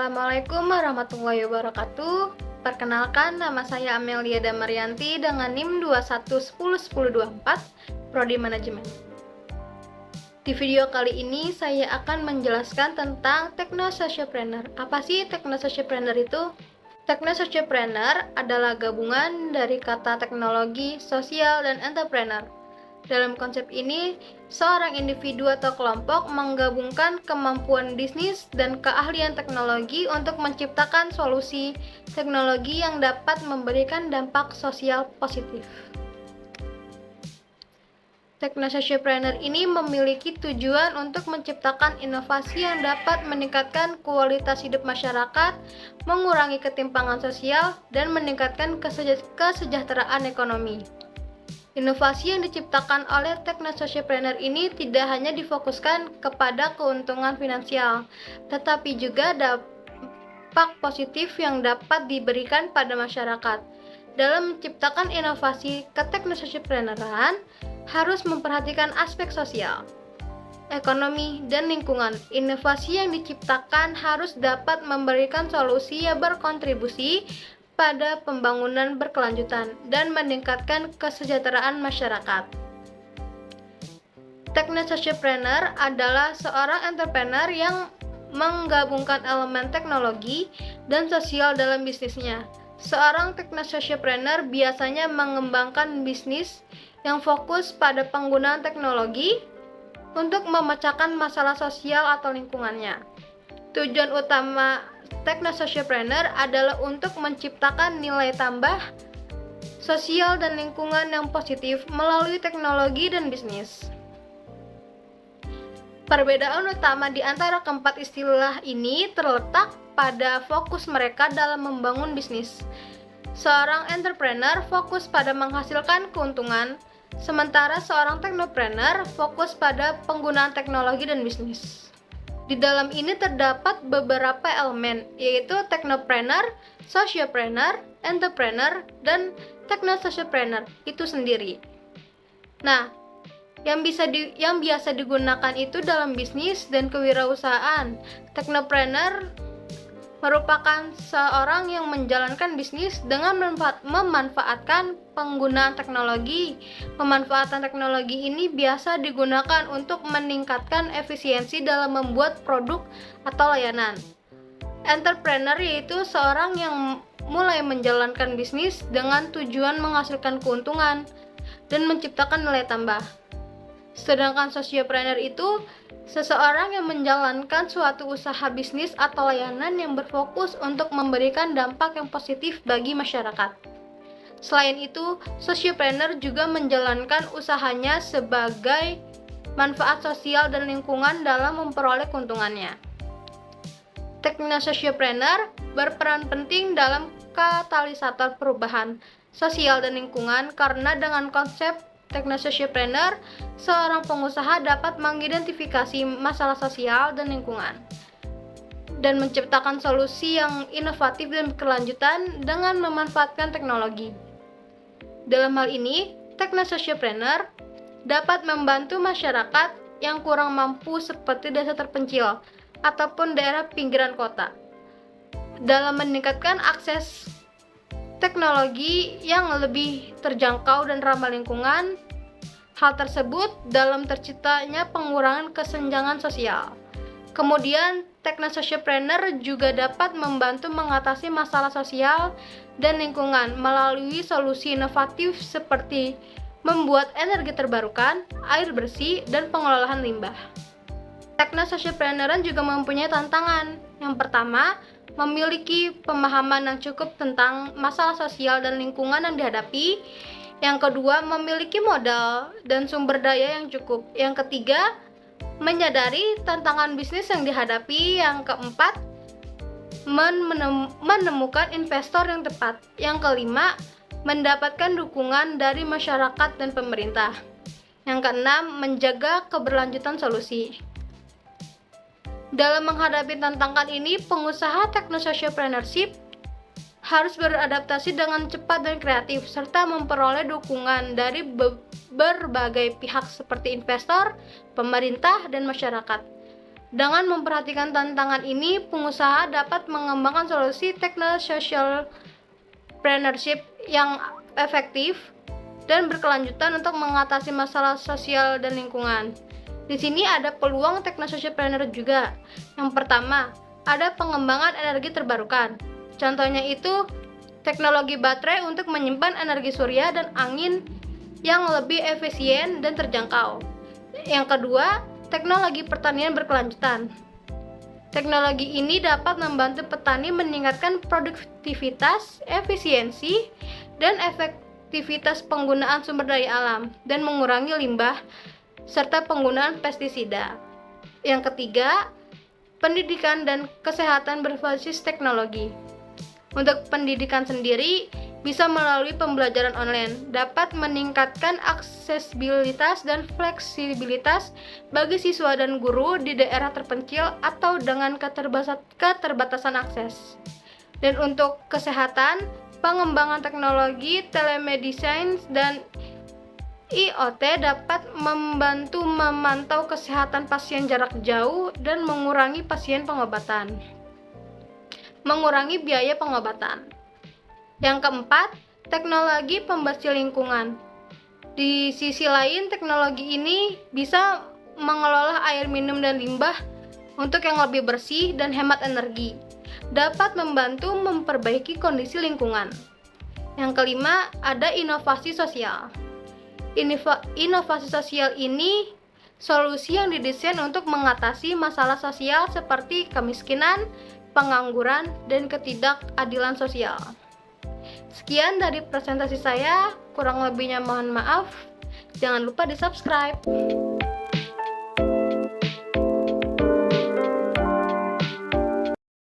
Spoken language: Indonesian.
Assalamualaikum warahmatullahi wabarakatuh. Perkenalkan, nama saya Amelia Damarianti dengan NIM 21101024, Prodi Manajemen. Di video kali ini saya akan menjelaskan tentang Techno-Sociopreneur. Apa sih Techno-Sociopreneur itu? Techno-Sociopreneur adalah gabungan dari kata teknologi, sosial, dan entrepreneur. Dalam konsep ini, seorang individu atau kelompok menggabungkan kemampuan bisnis dan keahlian teknologi untuk menciptakan solusi teknologi yang dapat memberikan dampak sosial positif. Techno-Sociopreneur ini memiliki tujuan untuk menciptakan inovasi yang dapat meningkatkan kualitas hidup masyarakat, mengurangi ketimpangan sosial, dan meningkatkan kesejahteraan ekonomi. Inovasi yang diciptakan oleh Techno-Sociopreneur ini tidak hanya difokuskan kepada keuntungan finansial, tetapi juga dampak positif yang dapat diberikan pada masyarakat. Dalam menciptakan inovasi ke-Techno-Sociopreneuran, harus memperhatikan aspek sosial, ekonomi, dan lingkungan. Inovasi yang diciptakan harus dapat memberikan solusi yang berkontribusi pada pembangunan berkelanjutan dan meningkatkan kesejahteraan masyarakat. Techno-Sociopreneur adalah seorang entrepreneur yang menggabungkan elemen teknologi dan sosial dalam bisnisnya. Seorang Techno-Sociopreneur biasanya mengembangkan bisnis yang fokus pada penggunaan teknologi untuk memecahkan masalah sosial atau lingkungannya. Tujuan utama Techno-Sociopreneur adalah untuk menciptakan nilai tambah sosial dan lingkungan yang positif melalui teknologi dan bisnis. Perbedaan utama di antara keempat istilah ini terletak pada fokus mereka dalam membangun bisnis. Seorang entrepreneur fokus pada menghasilkan keuntungan, sementara seorang technopreneur fokus pada penggunaan teknologi dan bisnis. Di dalam ini terdapat beberapa elemen, yaitu technopreneur, sociopreneur, entrepreneur, dan techno-sociopreneur itu sendiri. Nah, yang biasa digunakan itu dalam bisnis dan kewirausahaan. Technopreneur merupakan seorang yang menjalankan bisnis dengan memanfaatkan penggunaan teknologi. Pemanfaatan teknologi ini biasa digunakan untuk meningkatkan efisiensi dalam membuat produk atau layanan. Entrepreneur yaitu seorang yang mulai menjalankan bisnis dengan tujuan menghasilkan keuntungan dan menciptakan nilai tambah. Sedangkan sociopreneur itu seseorang yang menjalankan suatu usaha bisnis atau layanan yang berfokus untuk memberikan dampak yang positif bagi masyarakat. Selain itu, sociopreneur juga menjalankan usahanya sebagai manfaat sosial dan lingkungan dalam memperoleh keuntungannya. Techno-Sociopreneur berperan penting dalam katalisator perubahan sosial dan lingkungan karena dengan konsep Techno-Sociopreneur, seorang pengusaha dapat mengidentifikasi masalah sosial dan lingkungan dan menciptakan solusi yang inovatif dan berkelanjutan dengan memanfaatkan teknologi. Dalam hal ini, Techno-Sociopreneur dapat membantu masyarakat yang kurang mampu seperti desa terpencil ataupun daerah pinggiran kota dalam meningkatkan akses teknologi yang lebih terjangkau dan ramah lingkungan. Hal tersebut dalam terciptanya pengurangan kesenjangan sosial. Kemudian, Techno-Sociopreneur juga dapat membantu mengatasi masalah sosial dan lingkungan melalui solusi inovatif seperti membuat energi terbarukan, air bersih, dan pengelolaan limbah. Techno-Sociopreneuran juga mempunyai tantangan. Yang pertama, memiliki pemahaman yang cukup tentang masalah sosial dan lingkungan yang dihadapi. Yang kedua, memiliki modal dan sumber daya yang cukup. Yang ketiga, menyadari tantangan bisnis yang dihadapi. Yang keempat, menemukan investor yang tepat. Yang kelima, mendapatkan dukungan dari masyarakat dan pemerintah. Yang keenam, menjaga keberlanjutan solusi. Dalam menghadapi tantangan ini, pengusaha Techno-Sociopreneurship harus beradaptasi dengan cepat dan kreatif, serta memperoleh dukungan dari berbagai pihak seperti investor, pemerintah, dan masyarakat. Dengan memperhatikan tantangan ini, pengusaha dapat mengembangkan solusi techno-social entrepreneurship yang efektif dan berkelanjutan untuk mengatasi masalah sosial dan lingkungan. Di sini ada peluang techno-social entrepreneur juga. Yang pertama, ada pengembangan energi terbarukan. Contohnya itu teknologi baterai untuk menyimpan energi surya dan angin yang lebih efisien dan terjangkau. Yang kedua, teknologi pertanian berkelanjutan. Teknologi ini dapat membantu petani meningkatkan produktivitas, efisiensi, dan efektivitas penggunaan sumber daya alam dan mengurangi limbah serta penggunaan pestisida. Yang ketiga, pendidikan dan kesehatan berbasis teknologi. Untuk pendidikan sendiri, bisa melalui pembelajaran online, dapat meningkatkan aksesibilitas dan fleksibilitas bagi siswa dan guru di daerah terpencil atau dengan keterbatasan akses. Dan untuk kesehatan, pengembangan teknologi, telemedicine, dan IoT dapat membantu memantau kesehatan pasien jarak jauh dan mengurangi biaya pengobatan. Yang keempat, teknologi pembersih lingkungan. Di sisi lain, teknologi ini bisa mengelola air minum dan limbah untuk yang lebih bersih dan hemat energi. Dapat membantu memperbaiki kondisi lingkungan. Yang kelima, ada inovasi sosial. Inovasi sosial ini solusi yang didesain untuk mengatasi masalah sosial seperti kemiskinan, pengangguran, dan ketidakadilan sosial. Sekian dari presentasi saya, kurang lebihnya mohon maaf. Jangan lupa di-subscribe.